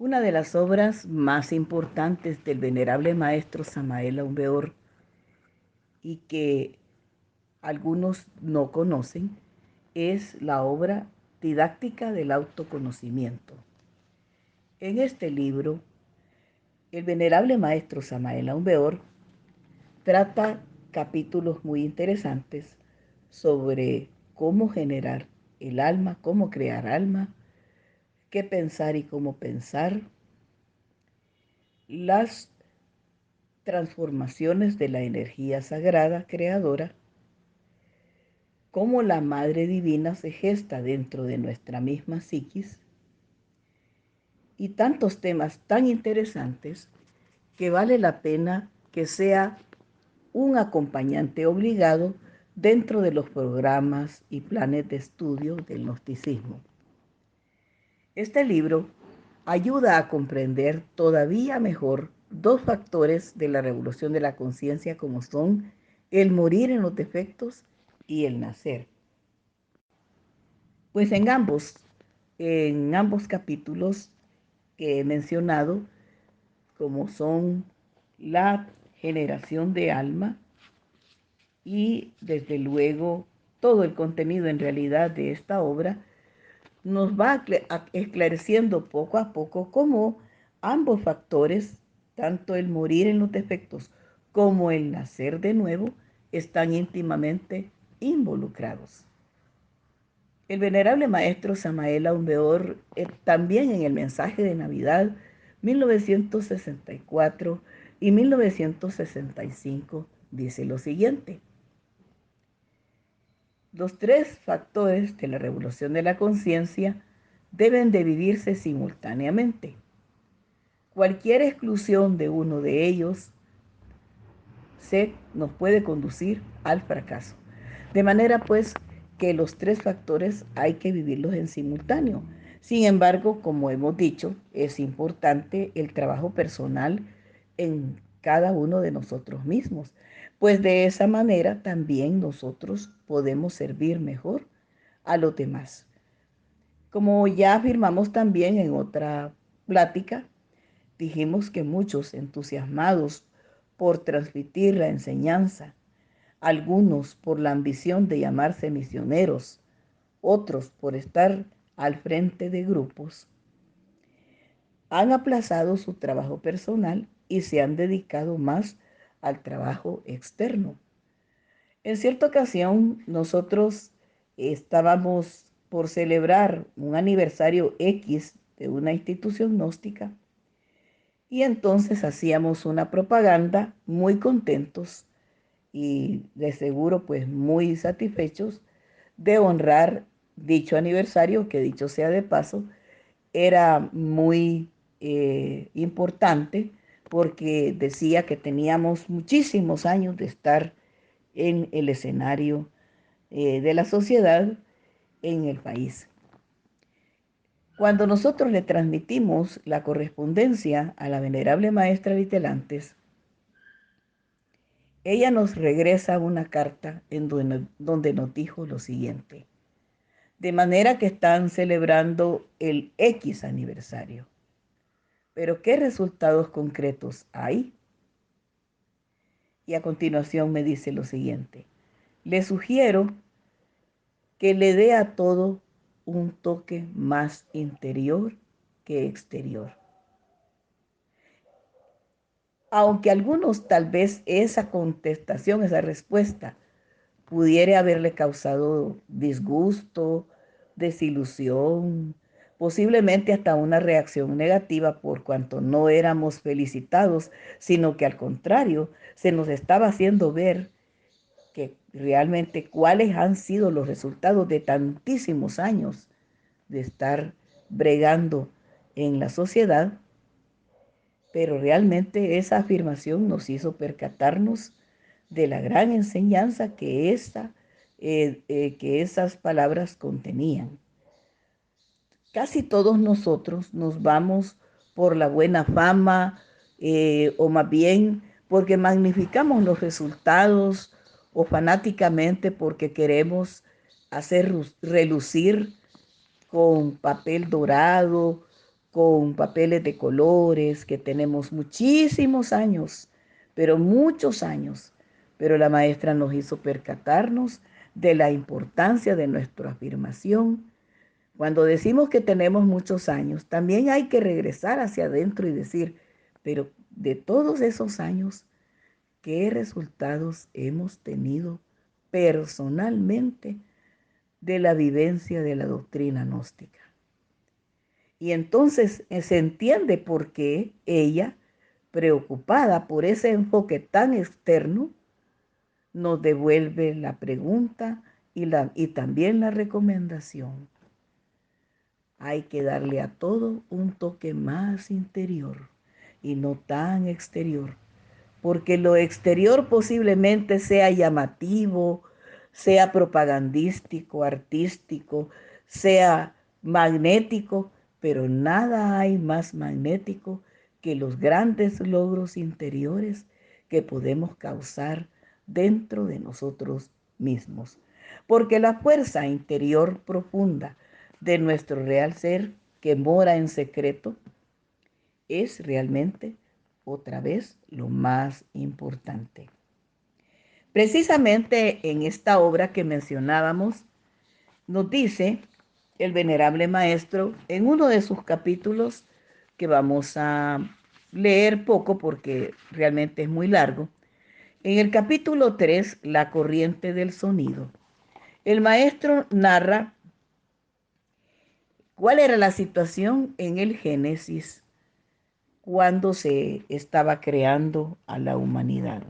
Una de las obras más importantes del venerable maestro Samael Aun Weor y que algunos no conocen es la obra Didáctica del Autoconocimiento. En este libro, el venerable maestro Samael Aun Weor trata capítulos muy interesantes sobre cómo generar el alma, cómo crear alma, qué pensar y cómo pensar, las transformaciones de la energía sagrada creadora, cómo la Madre Divina se gesta dentro de nuestra misma psiquis y tantos temas tan interesantes que vale la pena que sea un acompañante obligado dentro de los programas y planes de estudio del gnosticismo. Este libro ayuda a comprender todavía mejor dos factores de la revolución de la conciencia como son el morir en los defectos y el nacer. Pues en ambos capítulos que he mencionado, como son la generación de alma y desde luego todo el contenido en realidad de esta obra, nos va esclareciendo poco a poco cómo ambos factores, tanto el morir en los defectos como el nacer de nuevo, están íntimamente involucrados. El venerable maestro Samael Aun Weor, también en el mensaje de Navidad 1964 y 1965, dice lo siguiente: los tres factores de la revolución de la conciencia deben de vivirse simultáneamente. Cualquier exclusión de uno de ellos nos puede conducir al fracaso. De manera pues que los tres factores hay que vivirlos en simultáneo. Sin embargo, como hemos dicho, es importante el trabajo personal en cada uno de nosotros mismos, pues de esa manera también nosotros podemos servir mejor a los demás. Como ya afirmamos también en otra plática, dijimos que muchos entusiasmados por transmitir la enseñanza, algunos por la ambición de llamarse misioneros, otros por estar al frente de grupos, han aplazado su trabajo personal y se han dedicado más al trabajo externo. En cierta ocasión, nosotros estábamos por celebrar un aniversario X de una institución gnóstica y entonces hacíamos una propaganda muy contentos y de seguro pues muy satisfechos de honrar dicho aniversario, que dicho sea de paso, era muy importante porque decía que teníamos muchísimos años de estar en el escenario de la sociedad en el país. Cuando nosotros le transmitimos la correspondencia a la venerable maestra Vitelantes, ella nos regresa una carta en donde nos dijo lo siguiente: de manera que están celebrando el X aniversario, pero ¿qué resultados concretos hay? Y a continuación me dice lo siguiente: le sugiero que le dé a todo un toque más interior que exterior. Aunque a algunos tal vez esa contestación, esa respuesta, pudiera haberle causado disgusto, desilusión, posiblemente hasta una reacción negativa por cuanto no éramos felicitados, sino que al contrario, se nos estaba haciendo ver que realmente cuáles han sido los resultados de tantísimos años de estar bregando en la sociedad, pero realmente esa afirmación nos hizo percatarnos de la gran enseñanza que esas palabras contenían. Casi todos nosotros nos vamos por la buena fama, o más bien porque magnificamos los resultados, o fanáticamente porque queremos hacer relucir con papel dorado con papeles de colores, que tenemos muchísimos años, pero muchos años. Pero la maestra nos hizo percatarnos de la importancia de nuestra afirmación. Cuando decimos que tenemos muchos años, también hay que regresar hacia adentro y decir, pero de todos esos años, ¿qué resultados hemos tenido personalmente de la vivencia de la doctrina gnóstica? Y entonces se entiende por qué ella, preocupada por ese enfoque tan externo, nos devuelve la pregunta y también la recomendación. Hay que darle a todo un toque más interior y no tan exterior, porque lo exterior posiblemente sea llamativo, sea propagandístico, artístico, sea magnético, pero nada hay más magnético que los grandes logros interiores que podemos causar dentro de nosotros mismos. Porque la fuerza interior profunda de nuestro real ser que mora en secreto es realmente otra vez lo más importante. Precisamente en esta obra que mencionábamos, nos dice el venerable maestro en uno de sus capítulos, que vamos a leer poco porque realmente es muy largo, en el capítulo 3, la corriente del sonido, el maestro narra cuál era la situación en el Génesis cuando se estaba creando a la humanidad.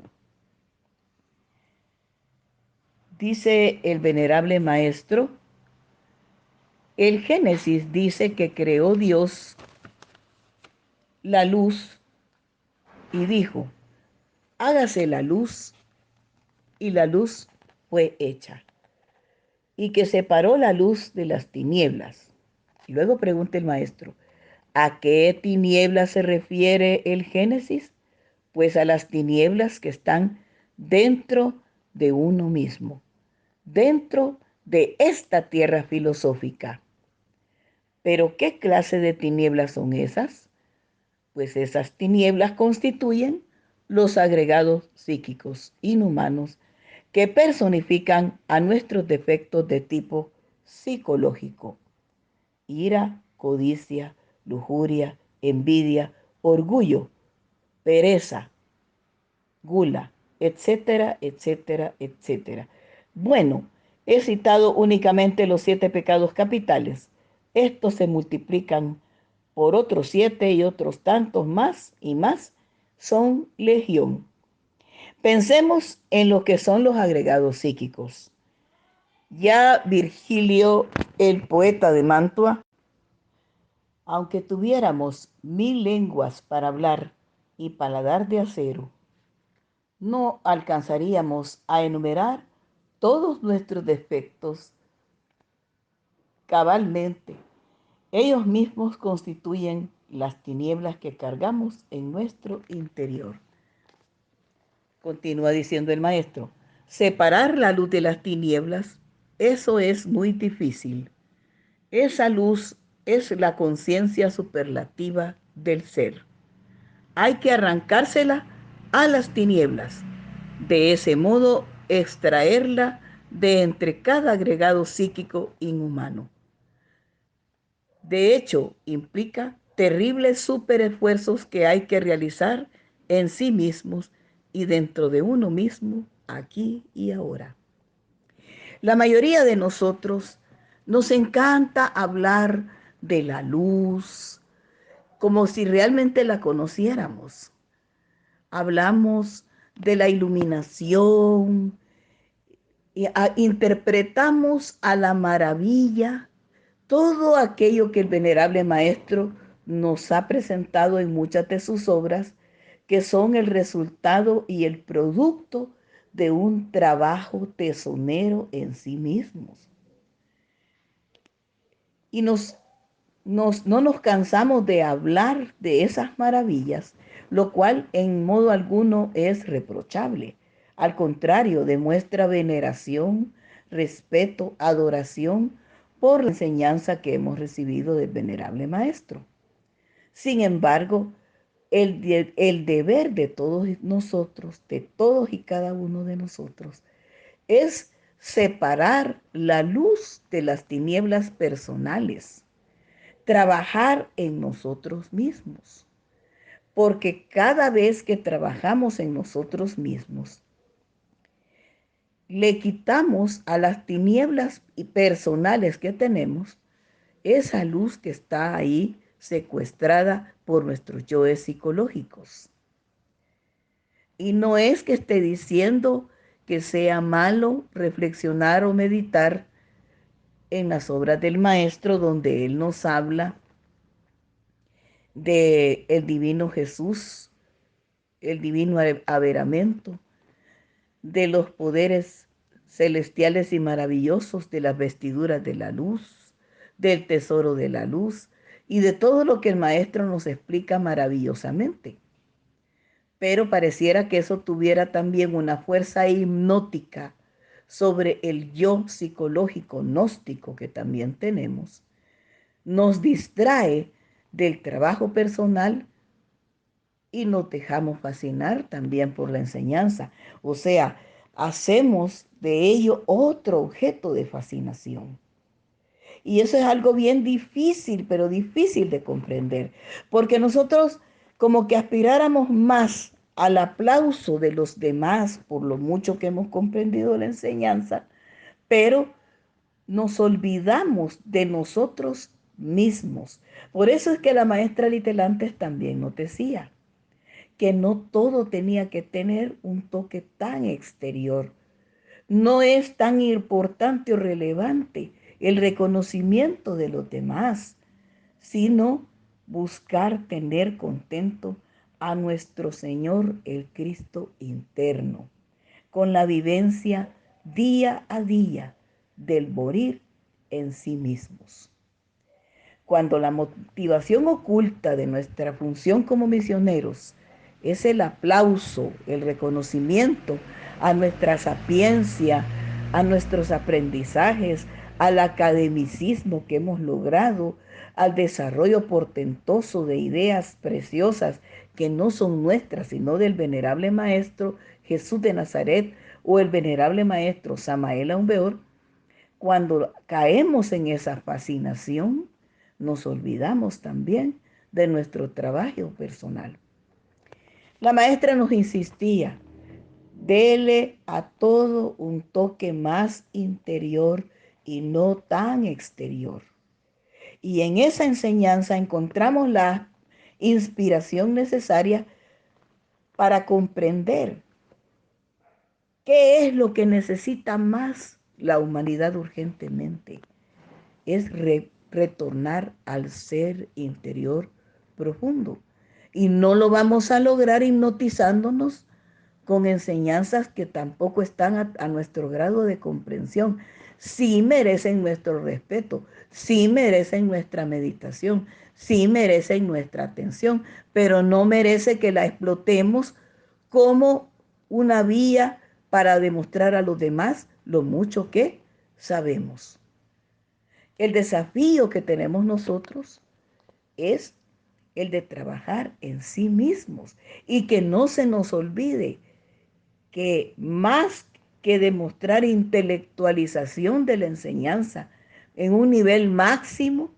Dice el venerable maestro, el Génesis dice que creó Dios la luz y dijo, hágase la luz, y la luz fue hecha, y que separó la luz de las tinieblas. Y luego pregunta el maestro, ¿a qué tinieblas se refiere el Génesis? Pues a las tinieblas que están dentro de uno mismo, dentro de esta tierra filosófica. ¿Pero qué clase de tinieblas son esas? Pues esas tinieblas constituyen los agregados psíquicos inhumanos que personifican a nuestros defectos de tipo psicológico: ira, codicia, lujuria, envidia, orgullo, pereza, gula, etcétera, etcétera, etcétera. Bueno, he citado únicamente los 7 pecados capitales. Estos se multiplican por otros 7 y otros tantos más y más. Son legión. Pensemos en lo que son los agregados psíquicos. Ya Virgilio, el poeta de Mantua, aunque tuviéramos 1000 lenguas para hablar y paladar de acero, no alcanzaríamos a enumerar todos nuestros defectos cabalmente. Ellos mismos constituyen las tinieblas que cargamos en nuestro interior. Continúa diciendo el maestro, separar la luz de las tinieblas, eso es muy difícil. Esa luz es la conciencia superlativa del ser. Hay que arrancársela a las tinieblas. De ese modo, extraerla de entre cada agregado psíquico inhumano. De hecho, implica terribles superesfuerzos que hay que realizar en sí mismos y dentro de uno mismo, aquí y ahora. La mayoría de nosotros nos encanta hablar de la luz como si realmente la conociéramos. Hablamos de la iluminación y interpretamos a la maravilla todo aquello que el venerable maestro nos ha presentado en muchas de sus obras, que son el resultado y el producto de un trabajo tesonero en sí mismos. Y no nos cansamos de hablar de esas maravillas, lo cual en modo alguno es reprochable. Al contrario, demuestra veneración, respeto, adoración por la enseñanza que hemos recibido del venerable maestro. Sin embargo, el deber de todos nosotros, de todos y cada uno de nosotros, es separar la luz de las tinieblas personales, trabajar en nosotros mismos, porque cada vez que trabajamos en nosotros mismos, le quitamos a las tinieblas personales que tenemos esa luz que está ahí secuestrada por nuestros yoes psicológicos. Y no es que esté diciendo que sea malo reflexionar o meditar en las obras del Maestro, donde Él nos habla de el divino Jesús, el divino averamento, de los poderes celestiales y maravillosos, de las vestiduras de la luz, del tesoro de la luz y de todo lo que el Maestro nos explica maravillosamente. Pero pareciera que eso tuviera también una fuerza hipnótica sobre el yo psicológico gnóstico que también tenemos. Nos distrae del trabajo personal y nos dejamos fascinar también por la enseñanza. O sea, hacemos de ello otro objeto de fascinación. Y eso es algo bien difícil, pero difícil de comprender, porque nosotros como que aspiráramos más al aplauso de los demás por lo mucho que hemos comprendido la enseñanza, pero nos olvidamos de nosotros mismos. Por eso es que la maestra Litelantes también nos decía que no todo tenía que tener un toque tan exterior. No es tan importante o relevante el reconocimiento de los demás, sino buscar tener contento a nuestro Señor el Cristo interno, con la vivencia día a día del morir en sí mismos. Cuando la motivación oculta de nuestra función como misioneros es el aplauso, el reconocimiento a nuestra sapiencia, a nuestros aprendizajes, al academicismo que hemos logrado, al desarrollo portentoso de ideas preciosas que no son nuestras, sino del venerable maestro Jesús de Nazaret o el venerable maestro Samael Aumbeor. Cuando caemos en esa fascinación, nos olvidamos también de nuestro trabajo personal. La maestra nos insistía, dele a todo un toque más interior y no tan exterior. Y en esa enseñanza encontramos la inspiración necesaria para comprender qué es lo que necesita más la humanidad urgentemente. Es retornar al ser interior profundo. Y no lo vamos a lograr hipnotizándonos con enseñanzas que tampoco están a nuestro grado de comprensión. Sí merecen nuestro respeto, sí merecen nuestra meditación, sí merecen nuestra atención, pero no merece que la explotemos como una vía para demostrar a los demás lo mucho que sabemos. El desafío que tenemos nosotros es el de trabajar en sí mismos y que no se nos olvide que más que demostrar intelectualización de la enseñanza en un nivel máximo,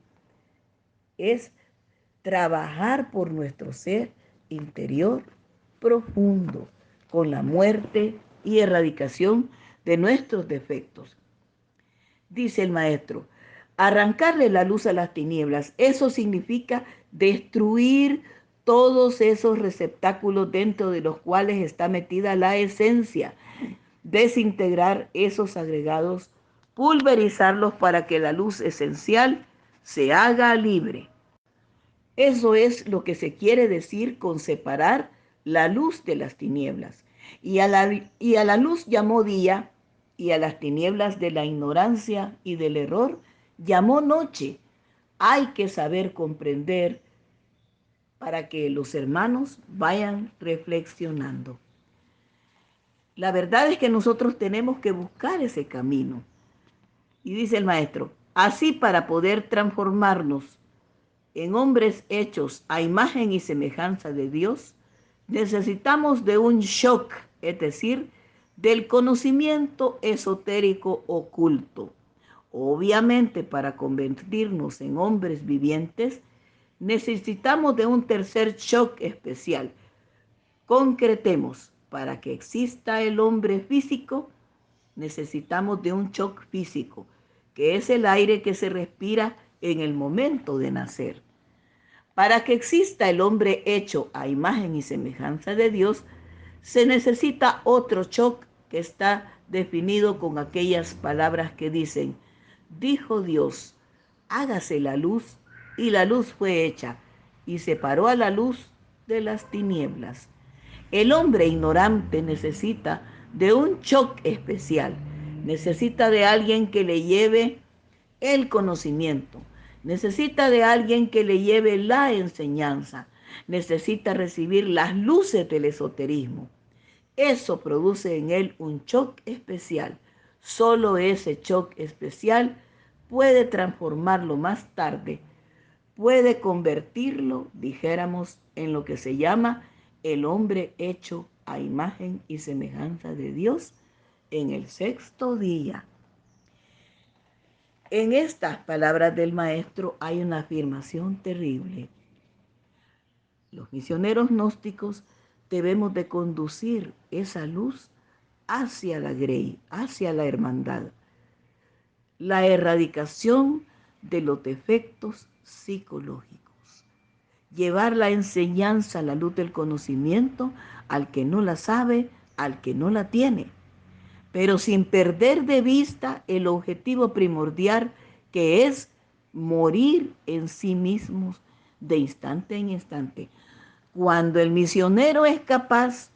es trabajar por nuestro ser interior profundo, con la muerte y erradicación de nuestros defectos. Dice el maestro, arrancarle la luz a las tinieblas, eso significa destruir todos esos receptáculos dentro de los cuales está metida la esencia, desintegrar esos agregados, pulverizarlos para que la luz esencial se haga libre. Eso es lo que se quiere decir con separar la luz de las tinieblas. Y a la luz llamó día, y a las tinieblas de la ignorancia y del error llamó noche. Hay que saber comprender para que los hermanos vayan reflexionando. La verdad es que nosotros tenemos que buscar ese camino. Y dice el maestro, así para poder transformarnos en hombres hechos a imagen y semejanza de Dios, necesitamos de un shock, es decir, del conocimiento esotérico oculto. Obviamente, para convertirnos en hombres vivientes, necesitamos de un tercer shock especial. Concretemos, para que exista el hombre físico, necesitamos de un shock físico, que es el aire que se respira en el momento de nacer. Para que exista el hombre hecho a imagen y semejanza de Dios, se necesita otro shock que está definido con aquellas palabras que dicen: dijo Dios, hágase la luz, y la luz fue hecha, y separó a la luz de las tinieblas. El hombre ignorante necesita de un shock especial, necesita de alguien que le lleve el conocimiento, necesita de alguien que le lleve la enseñanza, necesita recibir las luces del esoterismo. Eso produce en él un shock especial. Solo ese shock especial puede transformarlo más tarde, puede convertirlo, dijéramos, en lo que se llama el hombre hecho a imagen y semejanza de Dios en el sexto día. En estas palabras del maestro hay una afirmación terrible. Los misioneros gnósticos debemos de conducir esa luz hacia la grey, hacia la hermandad. La erradicación de los defectos psicológicos. Llevar la enseñanza, la luz del conocimiento al que no la sabe, al que no la tiene, pero sin perder de vista el objetivo primordial, que es morir en sí mismos de instante en instante. Cuando el misionero es capaz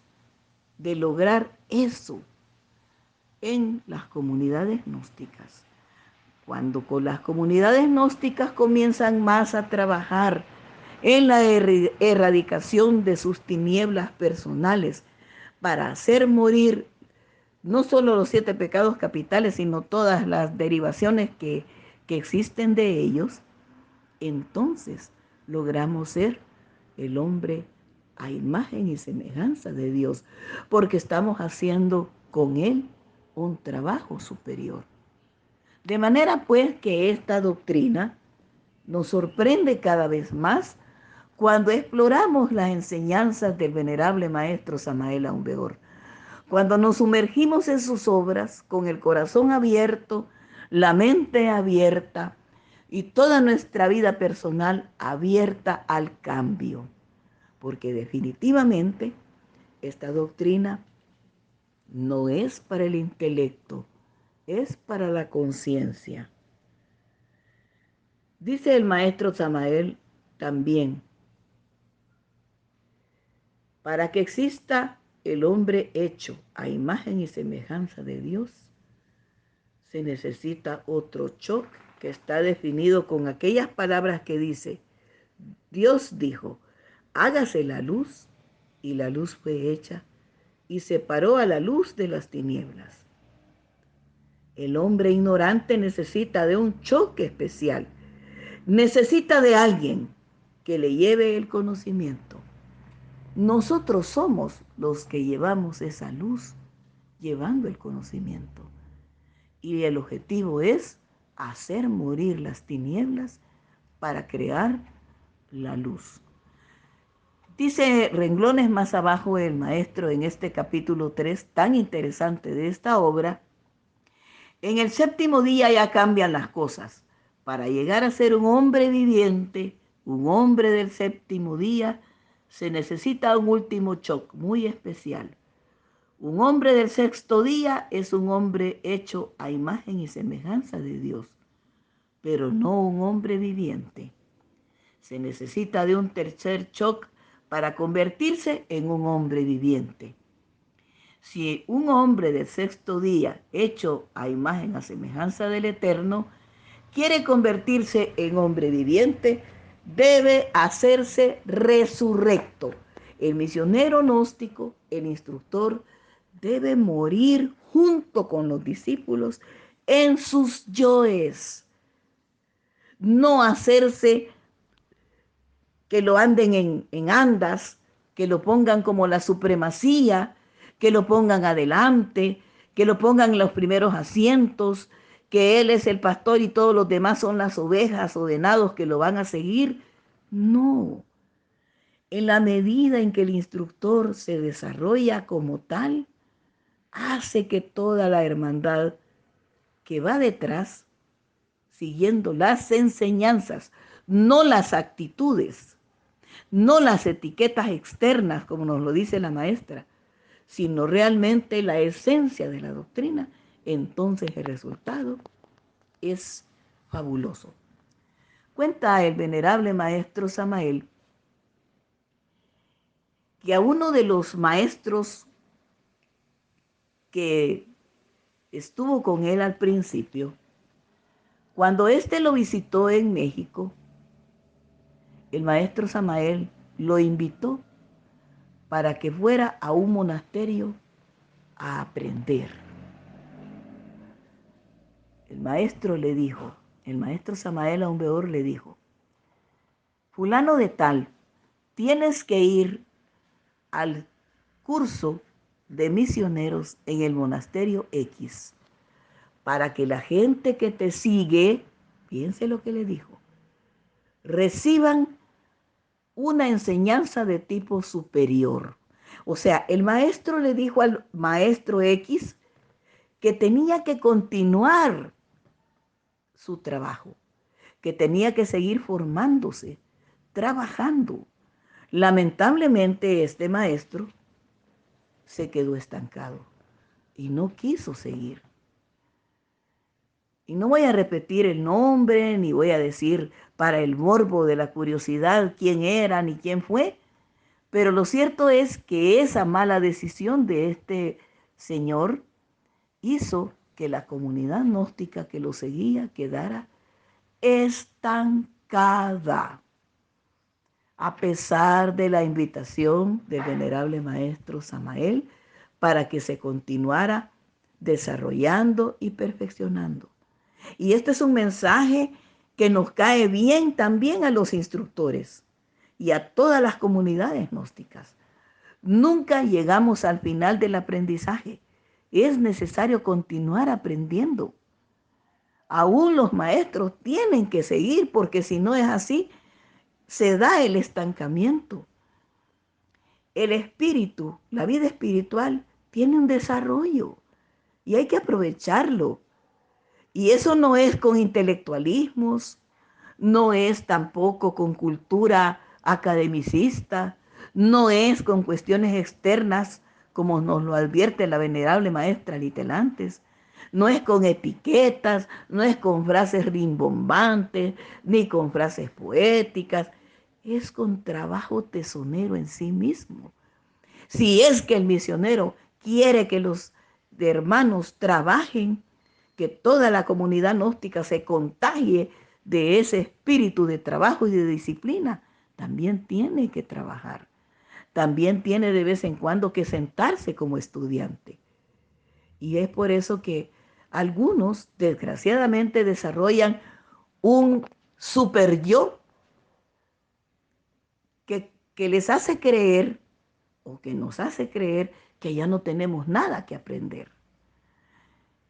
de lograr eso en las comunidades gnósticas, cuando con las comunidades gnósticas comienzan más a trabajar en la erradicación de sus tinieblas personales para hacer morir no solo los 7 pecados capitales, sino todas las derivaciones que existen de ellos, entonces logramos ser el hombre a imagen y semejanza de Dios, porque estamos haciendo con Él un trabajo superior. De manera pues que esta doctrina nos sorprende cada vez más cuando exploramos las enseñanzas del venerable maestro Samael Aun Weor. Cuando nos sumergimos en sus obras con el corazón abierto, la mente abierta y toda nuestra vida personal abierta al cambio. Porque definitivamente esta doctrina no es para el intelecto, es para la conciencia. Dice el maestro Samael también, para que exista el hombre hecho a imagen y semejanza de Dios, se necesita otro shock que está definido con aquellas palabras que dice: Dios dijo, hágase la luz, y la luz fue hecha, y separó a la luz de las tinieblas. El hombre ignorante necesita de un choque especial, necesita de alguien que le lleve el conocimiento. Nosotros somos los que llevamos esa luz, llevando el conocimiento. Y el objetivo es hacer morir las tinieblas para crear la luz. Dice renglones más abajo el maestro en este capítulo 3, tan interesante de esta obra: en el séptimo día ya cambian las cosas. Para llegar a ser un hombre viviente, un hombre del séptimo día, se necesita un último shock muy especial. Un hombre del sexto día es un hombre hecho a imagen y semejanza de Dios, pero no un hombre viviente. Se necesita de un tercer shock para convertirse en un hombre viviente. Si un hombre del sexto día, hecho a imagen a semejanza del Eterno, quiere convertirse en hombre viviente, debe hacerse resurrecto. El misionero gnóstico, el instructor, debe morir junto con los discípulos en sus yoes, no hacerse que lo anden en andas, que lo pongan como la supremacía, que lo pongan adelante, que lo pongan en los primeros asientos, que él es el pastor y todos los demás son las ovejas o venados que lo van a seguir. No. En la medida en que el instructor se desarrolla como tal, hace que toda la hermandad que va detrás, siguiendo las enseñanzas, no las actitudes, no las etiquetas externas, como nos lo dice la maestra, sino realmente la esencia de la doctrina, entonces el resultado es fabuloso. Cuenta el venerable maestro Samael que a uno de los maestros que estuvo con él al principio, cuando éste lo visitó en México, el maestro Samael lo invitó para que fuera a un monasterio a aprender. El maestro le dijo, el maestro Samael Aumbeor le dijo, fulano de tal, tienes que ir al curso de misioneros en el monasterio X para que la gente que te sigue, piense lo que le dijo, reciban una enseñanza de tipo superior. O sea, el maestro le dijo al maestro X que tenía que continuar su trabajo, que tenía que seguir formándose, trabajando. Lamentablemente este maestro se quedó estancado y no quiso seguir. Y no voy a repetir el nombre, ni voy a decir para el morbo de la curiosidad quién era ni quién fue, pero lo cierto es que esa mala decisión de este señor hizo que la comunidad gnóstica que lo seguía quedara estancada, a pesar de la invitación del venerable maestro Samael para que se continuara desarrollando y perfeccionando. Y este es un mensaje que nos cae bien también a los instructores y a todas las comunidades gnósticas. Nunca llegamos al final del aprendizaje. Es necesario continuar aprendiendo. Aún los maestros tienen que seguir porque si no es así, se da el estancamiento. El espíritu, la vida espiritual, tiene un desarrollo y hay que aprovecharlo. Y eso no es con intelectualismos, no es tampoco con cultura academicista, no es con cuestiones externas, como nos lo advierte la venerable maestra Litelantes, no es con etiquetas, no es con frases rimbombantes, ni con frases poéticas, es con trabajo tesonero en sí mismo. Si es que el misionero quiere que los hermanos trabajen, que toda la comunidad gnóstica se contagie de ese espíritu de trabajo y de disciplina, también tiene que trabajar. También tiene de vez en cuando que sentarse como estudiante. Y es por eso que algunos, desgraciadamente, desarrollan un super yo que les hace creer o que nos hace creer que ya no tenemos nada que aprender.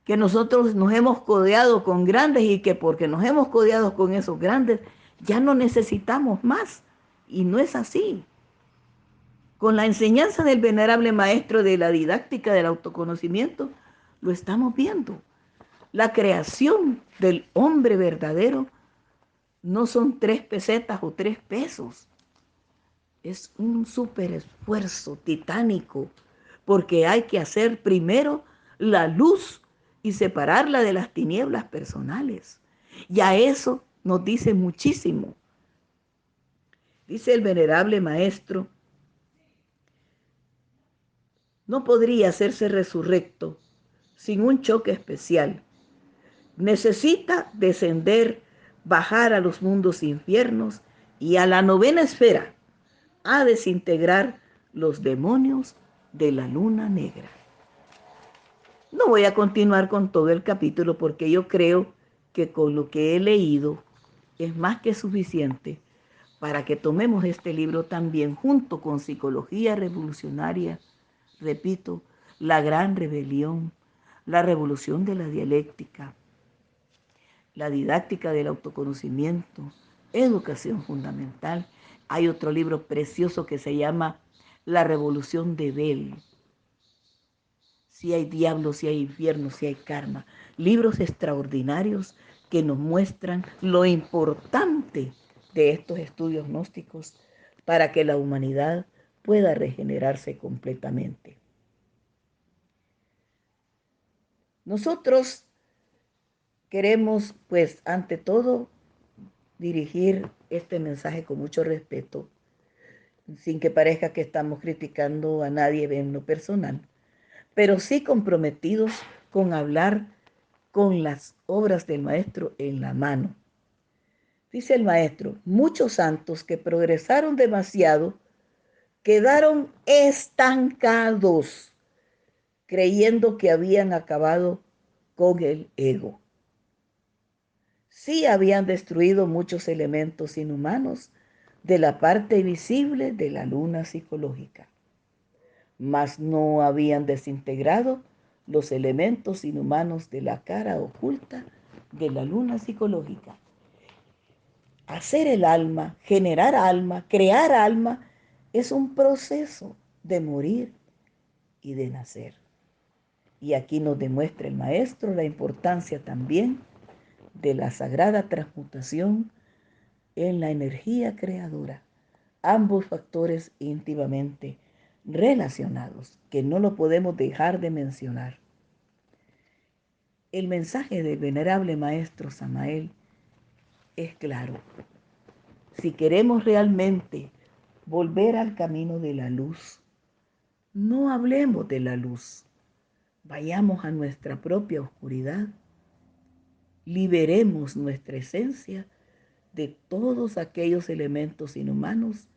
Que nosotros nos hemos codeado con grandes y que porque nos hemos codeado con esos grandes ya no necesitamos más. Y no es así. Con la enseñanza del venerable maestro de la didáctica del autoconocimiento, lo estamos viendo. La creación del hombre verdadero no son 3 pesetas o 3 pesos. Es un súper esfuerzo titánico porque hay que hacer primero la luz y separarla de las tinieblas personales. Y a eso nos dice muchísimo. Dice el venerable maestro, no podría hacerse resurrecto sin un choque especial. Necesita descender, bajar a los mundos infiernos y a la novena esfera, a desintegrar los demonios de la luna negra. No voy a continuar con todo el capítulo porque yo creo que con lo que he leído es más que suficiente para que tomemos este libro también junto con Psicología Revolucionaria, repito, La Gran Rebelión, La Revolución de la Dialéctica, La Didáctica del Autoconocimiento, Educación Fundamental. Hay otro libro precioso que se llama La Revolución de Bell. Si hay diablo, si hay infierno, si hay karma. Libros extraordinarios que nos muestran lo importante de estos estudios gnósticos para que la humanidad pueda regenerarse completamente. Nosotros queremos, pues, ante todo, dirigir este mensaje con mucho respeto, sin que parezca que estamos criticando a nadie en lo personal, pero sí comprometidos con hablar con las obras del maestro en la mano. Dice el maestro, muchos santos que progresaron demasiado quedaron estancados, creyendo que habían acabado con el ego. Sí habían destruido muchos elementos inhumanos de la parte visible de la luna psicológica, mas no habían desintegrado los elementos inhumanos de la cara oculta de la luna psicológica. Hacer el alma, generar alma, crear alma, es un proceso de morir y de nacer. Y aquí nos demuestra el maestro la importancia también de la sagrada transmutación en la energía creadora. Ambos factores íntimamente relacionados, que no lo podemos dejar de mencionar. El mensaje del venerable maestro Samael es claro. Si queremos realmente volver al camino de la luz, no hablemos de la luz, vayamos a nuestra propia oscuridad, liberemos nuestra esencia de todos aquellos elementos inhumanos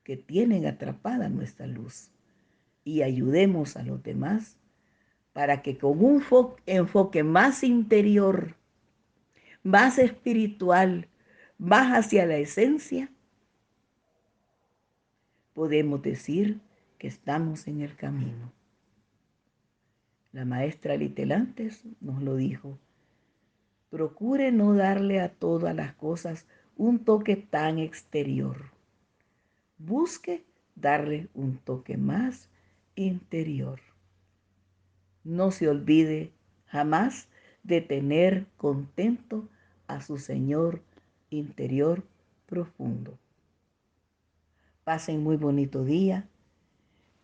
que tienen atrapada nuestra luz y ayudemos a los demás para que con un enfoque más interior, más espiritual, más hacia la esencia, podemos decir que estamos en el camino. La maestra Litelantes nos lo dijo. Procure no darle a todas las cosas un toque tan exterior. Busque darle un toque más interior. No se olvide jamás de tener contento a su Señor interior profundo. Pasen muy bonito día.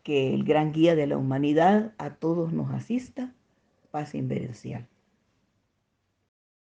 Que el gran guía de la humanidad a todos nos asista. Paz inverencial.